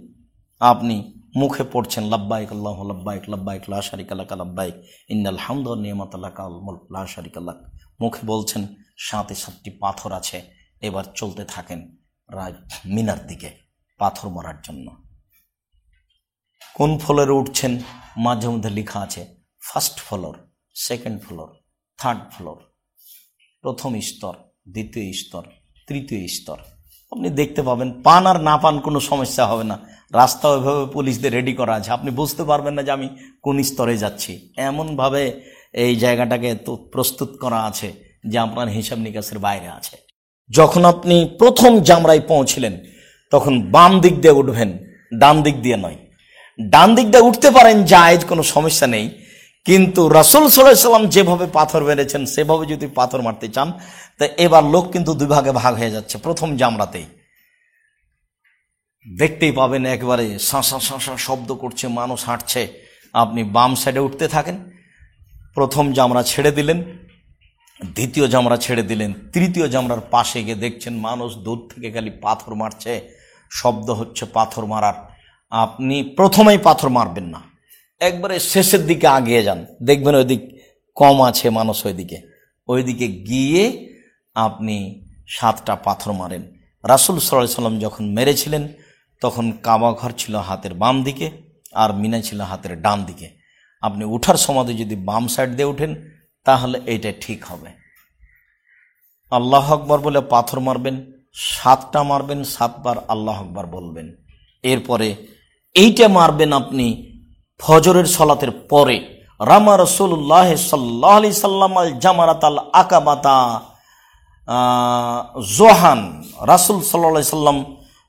Speaker 1: আপনি মুখে পড়ছেন লাব্বাইক আল্লাহুম্মা লাব্বাইক লাব্বাইক লা শারিকা লাক লাব্বাইক ইন্নাল হামদা ওয়ান নি'মাতা লাকা ওয়াল মুলক লা শারিকা লাক, মুখে বলছেন, সাথে 7টি পাথর আছে। এবার চলতে থাকেন মিনার দিকে পাথর মারার জন্য। কোন ফ্লোরে উঠছেন? মাঝে মধ্যে লেখা আছে first floor, second floor, third floor, প্রথম স্তর, দ্বিতীয় স্তর, তৃতীয় স্তর। আপনি দেখতে পাবেন, পান আর না পান কোনো সমস্যা হবে না। রাস্তা ওইভাবে পুলিশদের রেডি করা আছে, আপনি বুঝতে পারবেন না যে আমি কোন স্তরে যাচ্ছি। এমনভাবে এই জায়গাটাকে তো প্রস্তুত করা আছে যে আপনার হিসাব নিকাশের বাইরে আছে। যখন আপনি প্রথম জামরায় পৌঁছিলেন তখন বাম দিক দিয়ে উঠবেন, ডান দিক দিয়ে নয়। ডান দিক দিয়ে উঠতে পারেন, জায়েজ, কোনো সমস্যা নেই, কিন্তু রাসূল সাল্লাল্লাহু আলাইহি ওয়াসাল্লাম যেভাবে পাথর মেরেছেন সেভাবে যদি পাথর মারতে চান তা এবার লোক কিন্তু দুই ভাগে ভাগ হয়ে যাচ্ছে। প্রথম জামরাতেই দেখতেই পাবেন একেবারে শাঁসা শাঁসা শব্দ করছে, মানুষ হাঁটছে। আপনি বাম সাইডে উঠতে থাকেন, প্রথম জামরা ছেড়ে দিলেন, দ্বিতীয় জামরা ছেড়ে দিলেন, তৃতীয় জামরার পাশে গিয়ে দেখছেন মানুষ দূর থেকে খালি পাথর মারছে, শব্দ হচ্ছে পাথর মারার। আপনি প্রথমেই পাথর মারবেন না, একবারে শেষের দিকে আগিয়ে যান, দেখবেন ওইদিক কম আছে মানুষ, ওইদিকে গিয়ে আপনি 7টা পাথর মারেন। রাসূল সাল্লাল্লাহু আলাইহি ওয়াসাল্লাম যখন মেরেছিলেন তখন কাবা ঘর ছিল হাতের বাম দিকে আর মিনা ছিল হাতের ডান দিকে। আপনি উঠার সময় যদি বাম সাইড দিয়ে উঠেন তাহলে এইটা ঠিক হবে। আল্লাহ আকবার বলে পাথর মারবেন, 7টা মারবেন, 7 বার আল্লাহ আকবার বলবেন। এরপরে এইটা মারবেন আপনি ফজরের সালাতের পরে। রামা রাসূলুল্লাহ সাল্লাল্লাহু আলাইহি সাল্লাম আল জামারাতাল আকাবাতা জোহান। রাসূল সাল্লাল্লাহু আলাইহি সাল্লাম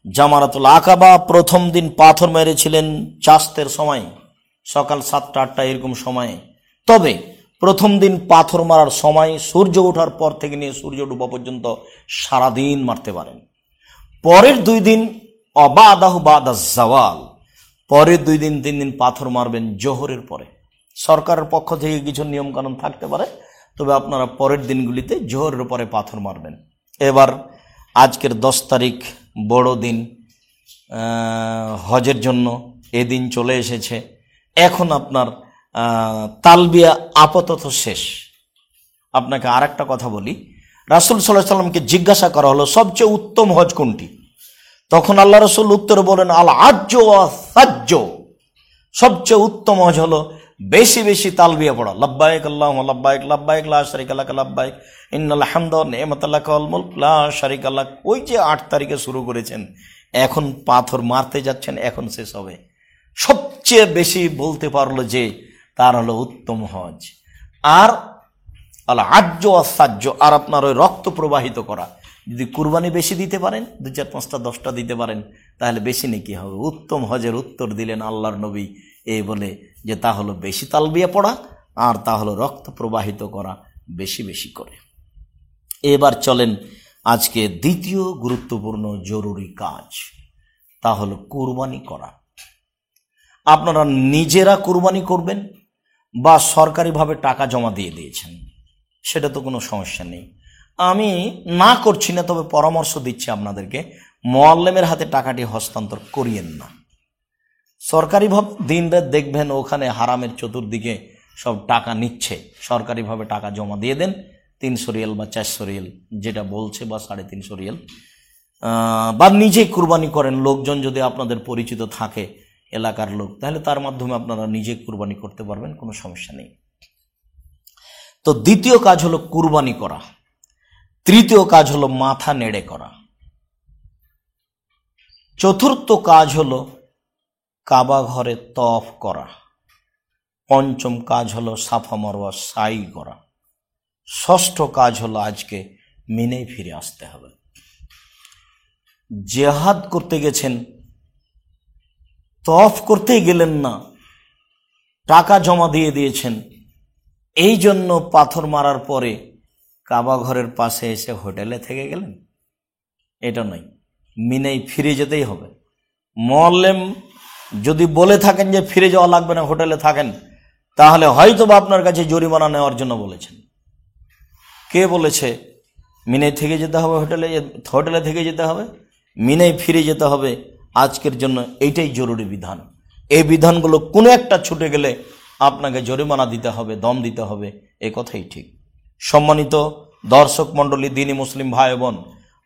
Speaker 1: জামারাতুল আকাবা প্রথম দিন পাথর মেরেছিলেন চাস্তের সময়, সকাল 7টা 8টা এরকম সময়ে। তবে প্রথম দিন পাথর মারার সময় সূর্য ওঠার পর থেকে নিয়ে সূর্য ডুবা পর্যন্ত সারাদিন মারতে পারেন। পরের 2 দিন অবাদাহু বাদা জাওয়াল, পরের 2 দিন 3 দিন পাথর মারবেন জোহরের পরে। সরকারের পক্ষ থেকে কিছু নিয়ম কানুন থাকতে পারে, তবে আপনারা পরের দিনগুলিতে জোহরের পরে পাথর মারবেন। এবার আজকের 10 তারিখ বড় দিন হজের জন্য, এদিন চলে এসেছে। এখন আপনার তালবিয়া আপাতত শেষ। আপনাকে আর একটা কথা বলি, রাসূল সাল্লাল্লাহু আলাইহি সাল্লামকে জিজ্ঞাসা করা হলো সবচেয়ে উত্তম হজ কোনটি? তখন আল্লাহ রাসূল উত্তরে বলেন আল হাজ্জ ওয়াস সাজ্জ, সবচেয়ে উত্তম হজ হলো বেশি বেশি তালবিয়া পড়া, লাব্বাইক আল্লাহুম্মা লাব্বাইক লাব্বাইক লা শারীকা লাক লাব্বাইক ইন্নাল হামদা ওয়া নি'মাতা লাক ওয়াল মুলক লা শারীকা লাক। ওই যে 8 তারিখে শুরু করেছেন, এখন পাথর মারতে যাচ্ছেন, এখন শেষ হবে। সবচেয়ে বেশি বলতে পারলো যে তার হলো উত্তম হজ। আর আল হাজ্জ ওয়াস সাজ্জ, আর আপনার ওই রক্ত প্রবাহিত করা। যদি কুরবানি বেশি দিতে পারেন, 2 4 5টা 10টা দিতে পারেন, তাহলে বেশি নাকি হবে। উত্তম হজের উত্তর দিলেন আল্লাহর নবী এই বলে যে তা হলো বেশি তালবিয়া পড়া, আর তা হলো রক্ত প্রবাহিত করা বেশি বেশি করে। এবার চলেন আজকে দ্বিতীয় গুরুত্বপূর্ণ জরুরি কাজ, তা হলো কুরবানি করা। আপনারা নিজেরা কুরবানি করবেন বা সরকারিভাবে টাকা জমা দিয়ে দিয়েছেন, সেটা তো কোনো সমস্যা নেই। আমি না করছি না, তবে পরামর্শ দিচ্ছি আপনাদেরকে, মুআল্লিমের হাতে টাকাটি হস্তান্তর করিয়েন না। সরকারিভাবে দিন রাত দেখবেন ওখানে হারামের চতুর্দিকে সব টাকা নিচ্ছে, সরকারিভাবে টাকা জমা দিয়ে দেন, 300 রিয়াল বা 400 রিয়াল যেটা বলছে, বা 350 রিয়াল, বা নিজেই কুরবানি করেন। লোকজন যদি আপনাদের পরিচিত থাকে, এলাকার লোক, তাহলে তার মাধ্যমে আপনারা নিজে কুরবানি করতে পারবেন, কোনো সমস্যা নেই। তো দ্বিতীয় কাজ হলো কুরবানি করা, তৃতীয় কাজ হলো মাথা নেড়ে করা, চতুর্থ কাজ হলো কাবা ঘরে তওয়াফ করা, পঞ্চম কাজ হলো সাফা মারওয়া সাই করা, ষষ্ঠ কাজ হলো আজকে মিনায় ফিরে আসতে হবে। জিহাদ করতে গেছেন, তওয়াফ করতেই গেলেন না, টাকা জমা দিয়ে দিয়েছেন, এই জন্য পাথর মারার পরে কাবা ঘরের পাশে এসে হোটেলে থেকে গেলেন, এটা নয়। মিনায় ফিরে যেতেই হবে। মুআল্লিম যদি বলে থাকেন যে ফিরে যাওয়া লাগবে না, হোটেলে থাকেন, তাহলে হয়তো বা আপনার কাছে জরিমানা নেওয়ার জন্য বলেছেন। কে বলেছে মিনায় থেকে যেতে হবে? হোটেলে থেকে যেতে হবে, মিনায় ফিরে যেতে হবে। আজকের জন্য এইটাই জরুরি বিধান। এই বিধানগুলো কোনো একটা ছুটে গেলে আপনাকে জরিমানা দিতে হবে, দম দিতে হবে, এ কথাই ঠিক। সম্মানিত দর্শক মণ্ডলী, দ্বীনি মুসলিম ভাই বোন,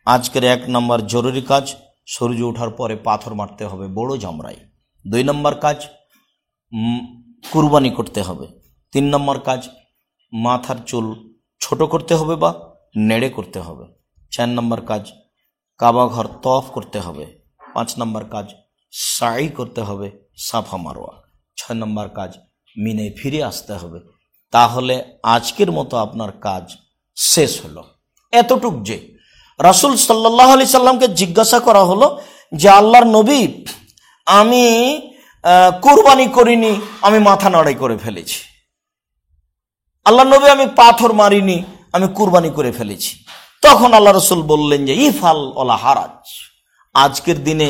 Speaker 1: আজকের 1 নম্বর জরুরি কাজ, সূর্য ওঠার পরে পাথর মারতে হবে বড় জামরায়। 2 নম্বর কাজ, কুরবানি করতে হবে। 3 নম্বর কাজ, মাথার চুল ছোট করতে হবে বা নেড়ে করতে হবে। 4 নম্বর কাজ, কাবা ঘর তওয়াফ করতে হবে। 5 নম্বর কাজ সাই করতে হবে সাফা মারওয়া। 6 নম্বর কাজ মিনে ফিরে আসতে হবে। তাহলে আজকের মতো আপনার কাজ শেষ হলো। এতটুক যে রাসূল সাল্লাল্লাহু আলাইহি সাল্লামকে জিজ্ঞাসা করা হলো যে আল্লাহর নবী, আমি কুরবানি করিনি, আমি মাথা নাড়াই করে ফেলেছি। আল্লাহর নবী, আমি পাথর মারিনি, আমি কুরবানি করে ফেলেছি। তখন আল্লাহ রাসূল বললেন যে ইফাল ওয়ালা হারাজ, আজকের দিনে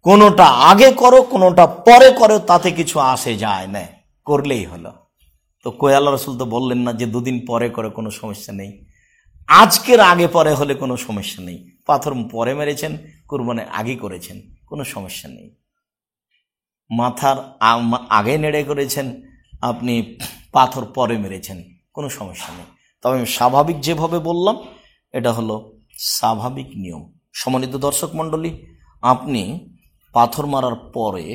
Speaker 1: কোনোটা আগে করো কোনোটা পরে করো, তাতে কিছু আসে যায় না, করলেই হলো। তো কই আল্লাহ রাসূল তো বললেন না যে 2 দিন পরে করে কোনো সমস্যা নেই, আজকের আগে পরে হলে কোনো সমস্যা নেই। পাথর পরে মেরেছেন, কুরবানি আগে করেছেন, কোনো সমস্যা নেই। মাথার আগে নেড়ে করেছেন, আপনি পাথর পরে মেরেছেন, কোনো সমস্যা নেই। তবে আমি স্বাভাবিক যেভাবে বললাম এটা হলো স্বাভাবিক নিয়ম। সম্মানিত দর্শক মণ্ডলী, আপনি পাথর মারার পরে,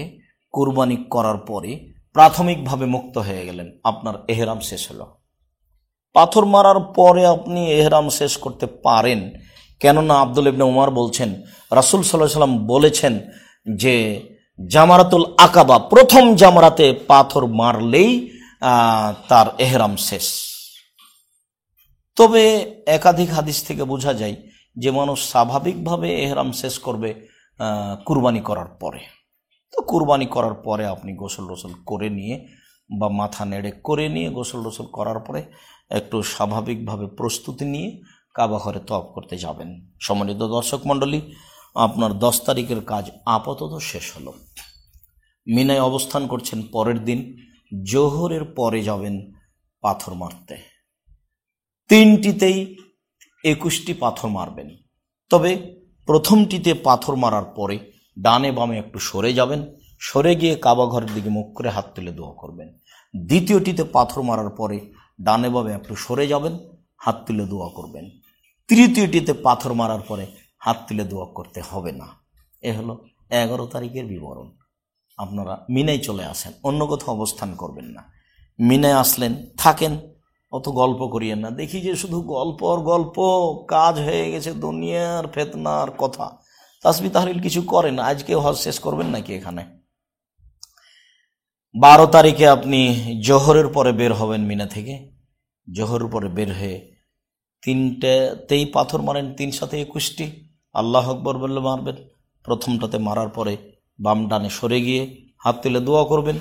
Speaker 1: কুরবানি করার পরে প্রাথমিকভাবে মুক্ত হয়ে গেলেন, আপনার এহরাম শেষ হলো। পাথর মারার পরে আপনি এহরাম শেষ করতে পারেন, কেননা আব্দুল ইবনে উমর বলছেন রাসূল সাল্লাল্লাহু আলাইহি ওয়াসাল্লাম বলেছেন যে জামারাতুল আকাবা, প্রথম জামারাতে পাথর মারলেই তার এহরাম শেষ। তবে একাধিক হাদিস থেকে বোঝা যায় যে মানুষ স্বাভাবিকভাবে এহরাম শেষ করবে কুরবানি করার পরে। তো কুরবানি করার পরে আপনি গোসল টোসল করে নিয়ে বা মাথা নেড়ে করে নিয়ে গোসল টোসল করার পরে একটু স্বাভাবিকভাবে প্রস্তুতি নিয়ে কাবা ঘরে তওয়াফ করতে যাবেন। সম্মানিত দর্শক মণ্ডলী, আপনার 10 তারিখের কাজ আপাতত শেষ হলো। মিনায় অবস্থান করছেন, পরের দিন জোহরের পরে যাবেন পাথর মারতে। 3টিতেই 21টি পাথর মারবেন। তবে প্রথমটিতে পাথর মারার পরে ডানে বামে একটু সরে যাবেন, সরে গিয়ে কাবা ঘরের দিকে মুখ করে হাত তুলে দোয়া করবেন। দ্বিতীয়টিতে পাথর মারার পরে ডানে বামে একটু সরে যাবেন, হাত তুলে দোয়া করবেন। তৃতীয়টিতে পাথর মারার পরে হাত তুলে দোয়া করতে হবে না। এ হলো 11 তারিখের বিবরণ। আপনারা মিনায় চলে আসেন, অন্য কোথাও অবস্থান করবেন না। মিনায় আসলেন, থাকেন, অত গল্প করিয়েন না। দেখি যে শুধু গল্প আর গল্প, কাজ হয়ে গেছে দুনিয়ার ফেতনার কথা। তাসবিহ তাহলিল কিছু করেন, আজকে হজ শেষ করবেন নাকি এখানে? 12 তারিখে আপনি জোহরের পরে বের হবেন মিনা থেকে। জোহরের পরে বের হয়ে 3টেতেই পাথর মারেন, 3 সাথে 21টি, আল্লাহ আকবর বলে মারবেন। প্রথমটাতে মারার পরে বাম ডানে সরে গিয়ে হাত তুলে দোয়া করবেন।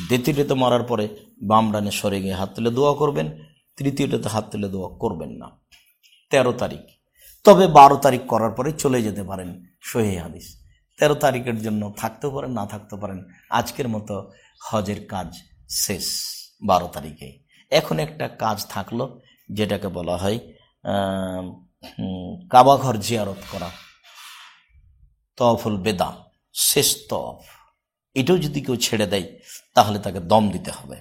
Speaker 1: দ্বিতীয়টাতে মারার পরে বাম ডানে সরে গিয়ে হাত তুলে দোয়া করবেন। তৃতীয়টাতে হাত তুলে দোয়া করবেন না। 13 তারিখ। তবে 12 তারিখ করার পরে চলে যেতে পারেন, সহিহ হাদিস। 13 তারিখের জন্য থাকতেও পারেন, না থাকতে পারেন। আজকের মতো হজের কাজ শেষ 12 তারিখে। এখন একটা কাজ থাকলো, যেটাকে বলা হয় কাবা ঘর জিয়ারত করা, তওয়াফুল বেদা, শেষ তওয়াফ। এটাও যদি কেউ ছেড়ে দেয় তাহলে তাকে দম দিতে হবে।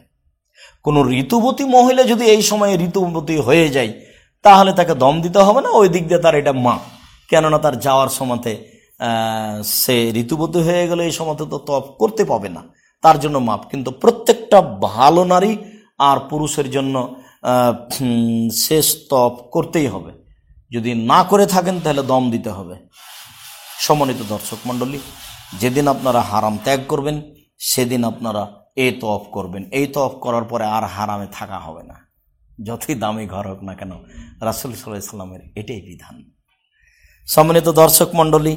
Speaker 1: কোনো ঋতুবতী মহিলা যদি এই সময়ে ঋতুবতী হয়ে যায় তাহলে তাকে দম দিতে হবে না, ওই দিক দিয়ে তার এটা মাপ। কেননা তার যাওয়ার সময়তে সে ঋতুবতী হয়ে গেলে এই সময়তে তো তওয়াফ করতে পাবে না, তার জন্য মাপ। কিন্তু প্রত্যেকটা ভালো নারী আর পুরুষের জন্য শেষ তওয়াফ করতেই হবে। যদি না করে থাকেন তাহলে দম দিতে হবে। সম্মানিত দর্শক মণ্ডলী, যেদিন আপনারা হারাম ত্যাগ করবেন সেদিন আপনারা এই তওয়াফ করবেন। এই তওয়াফ করার পরে আর হারামে থাকা হবে না, যতই দামি ঘর হোক না কেন। রাসূল সাল্লাল্লাহু আলাইহি ওয়াসাল্লামের এটাই বিধান। সম্মানিত দর্শক মণ্ডলী,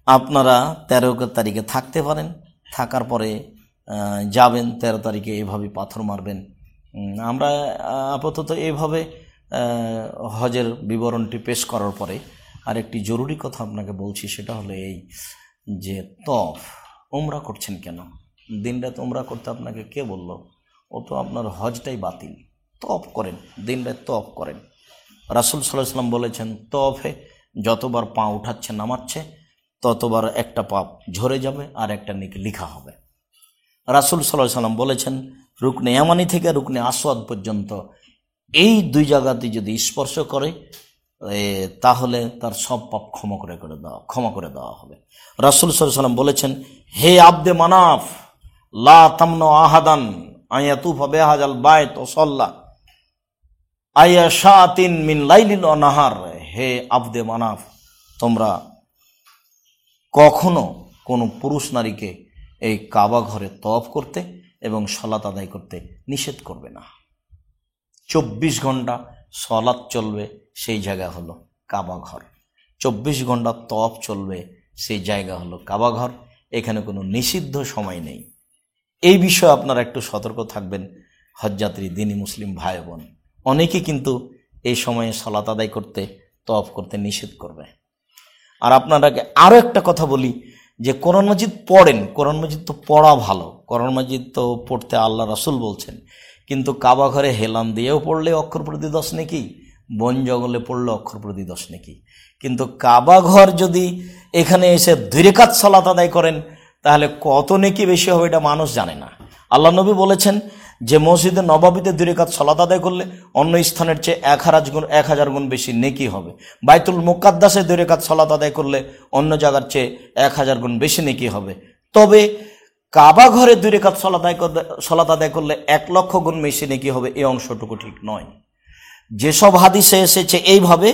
Speaker 1: আপনারা 13 তারিখে থাকতে পারেন, থাকার পরে যাবেন 13 তারিখে, এভাবে পাথর মারবেন। আমরা আপাতত এইভাবে হজের বিবরণটি পেশ করার পরে আরেকটি জরুরি কথা আপনাকে বলছি, সেটা হলো এই যে তওয়াফ উমরা করছেন কেন? দিনরাত উমরা করতে আপনাকে কে বলল? ও তো আপনার হজটাই বাতিল। তওয়াফ করেন, দিনরাত তওয়াফ করেন। রাসূল সাল্লাল্লাহু আলাইহি ওয়াসাল্লাম বলেছেন, তওয়াফে যতবার পা উঠাচ্ছে নামাচ্ছে ততবার একটা পাপ ঝরে যাবে আর একটা নেকি লেখা হবে। রাসূল সাল্লাল্লাহু আলাইহি ওয়াসাল্লাম বলেছেন, রুকনে ইয়ামানি থেকে রুকনে আসওয়াদ পর্যন্ত এই 2 জায়গাতে যদি স্পর্শ করে তাহলে তার সব পাপ ক্ষমা করে দেওয়া হবে। রাসূল সাল্লাল্লাহু আলাইহি ওয়াসাল্লাম বলেছেন, হে আবদে মানাফ, লা তামনু আহাদান আয়াতুফা বিহাজাল বাইত ওয়া সাল্লা আয়াশাতিন মিন লাইলিন ওয়া নাহার। হে আবদে মানাফ, তোমরা কখনো কোনো পুরুষ নারীকে এই কাবা ঘরে তওয়াফ করতে এবং সালাত আদায় করতে নিষেধ করবে না। 24 ঘন্টা সালাত চলবে, সেই জায়গা হলো কাবা ঘর। 24 ঘন্টা তওয়াফ চলবে, সেই জায়গা হলো কাবা ঘর। এখানে কোনো নিষিদ্ধ সময় নেই। এই বিষয়ে আপনারা একটু সতর্ক থাকবেন হজযাত্রী দিনী মুসলিম ভাই বোন। অনেকে কিন্তু এই সময়ে সালাত আদায় করতে, তওয়াফ করতে নিষেধ করবে। আর আপনারাকে আরও একটা কথা বলি যে কোরআন মাজিদ পড়েন, কোরআন মাজিদ তো পড়া ভালো, কোরআন মাজিদ তো পড়তে আল্লাহ রাসূল বলছেন, কিন্তু কাবা ঘরে হেলান দিয়েও পড়লে অক্ষর প্রতি 10 নেকি, বন জঙ্গলে পড়লে অক্ষর প্রতি 10 নেকি। কিন্তু কাবা ঘর যদি এখানে এসে 2 রাকাত সালাত আদায় করেন তাহলে কত নেকি বেশি হবে এটা মানুষ জানে না। আল্লাহ নবী বলেছেন যে মসজিদে নববীতে 2 রাকাত সালাত আদায় করলে অন্য স্থানের চেয়ে 1000 গুণ বেশি নেকি হবে। বাইতুল মুকাদ্দাসে 2 রাকাত সালাত আদায় করলে অন্য জায়গার চেয়ে 1000 গুণ বেশি নেকি হবে। তবে কাবা ঘরে 2 রাকাত সালাত আদায় করলে 1,00,000 গুণ বেশি নেকি হবে, এই অংশটুকু ঠিক নয়। যেসব হাদিসে এসেছে এইভাবে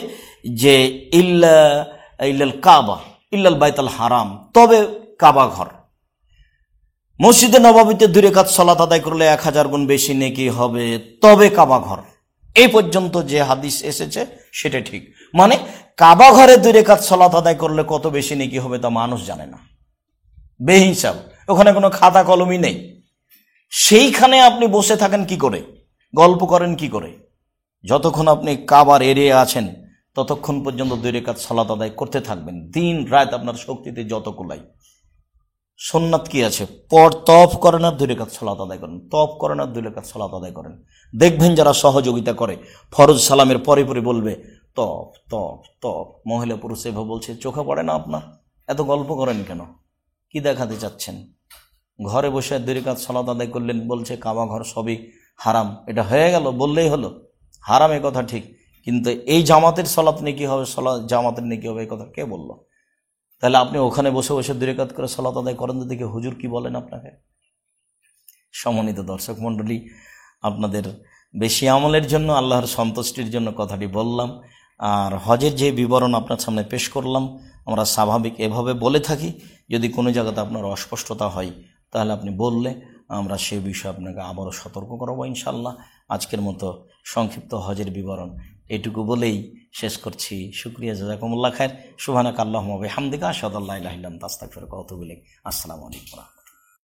Speaker 1: যে ইল্লাল কাবা ইল্লাল বাইতুল হারাম, তবে কাবা ঘর, মসজিদে নববীতে 2 রাকাত সালাত আদায় করলে 1000 গুণ বেশি নেকি হবে, তবে কাবা ঘর, এই পর্যন্ত যে হাদিস এসেছে সেটা ঠিক। মানে কাবা ঘরে 2 রাকাত সালাত আদায় করলে কত বেশি নেকি হবে তা মানুষ জানে না, বেহিসাব। ওখানে কোনো খাতা কলমই নেই। সেইখানে আপনি বসে থাকেন কি করে, গল্প করেন কি করে? যতক্ষণ আপনি কাবার এরিয়া আছেন ততক্ষণ পর্যন্ত 2 রাকাত সালাত আদায় করতে থাকবেন, দিন রাত আপনার শক্তিতে যত কুলাই। সুন্নাত কি আছে? তওয়াফ করেন আর 2 রাকাত সালাত আদায় করেন, তওয়াফ করেন আর 2 রাকাত সালাত আদায় করেন। দেখবেন যারা সহযোগিতা করে ফরজ সালামের পরে পরে বলবে তওয়াফ তওয়াফ তওয়াফ। মহিলা পুরুষ এভাবে বলছে, চোখে পড়ে না আপনার? এত গল্প করেন কেন? কি দেখাতে চাচ্ছেন? ঘরে বসে 2 রাকাত সালাত আদায় করলেন, বলছে কাবা ঘর সবই হারাম। এটা হয়ে গেল, বললেই হলো হারাম, এ কথা ঠিক, কিন্তু এই জামাতের সালাত নেকি হবে, জামাতের নেকি হবে, এই কথা কে বলল? তাহলে আপনি ওখানে বসে বসে 2 রাকাত করে সালাত আদায় করেন, তো দেখে হুজুর কি বলেন আপনাকে? সম্মানিত দর্শক মণ্ডলী, আপনাদের বেশি আমলের জন্য, আল্লাহর সন্তুষ্টির জন্য কথাটি বললাম। আর হজের যে বিবরণ আপনার সামনে পেশ করলাম, আমরা স্বাভাবিক এভাবে বলে থাকি। যদি কোনো জায়গাতে আপনার অস্পষ্টতা হয় তাহলে আপনি বললে আমরা সেই বিষয়ে আপনাকে আবারও সতর্ক করবো ইনশাল্লাহ। আজকের মতো সংক্ষিপ্ত হজের বিবরণ এটুকু বলেই শেষ করছি। শুকরিয়া, জাযাকুমুল্লাহ খায়ের। সুবহানাকা আল্লাহুম্মা ওয়া বিহামদিকা আশহাদু আল্লা ইলাহা ইল্লা আনতা আস্তাগফিরুকা ওয়া আতুবু ইলাইক। আসসালামু আলাইকুম।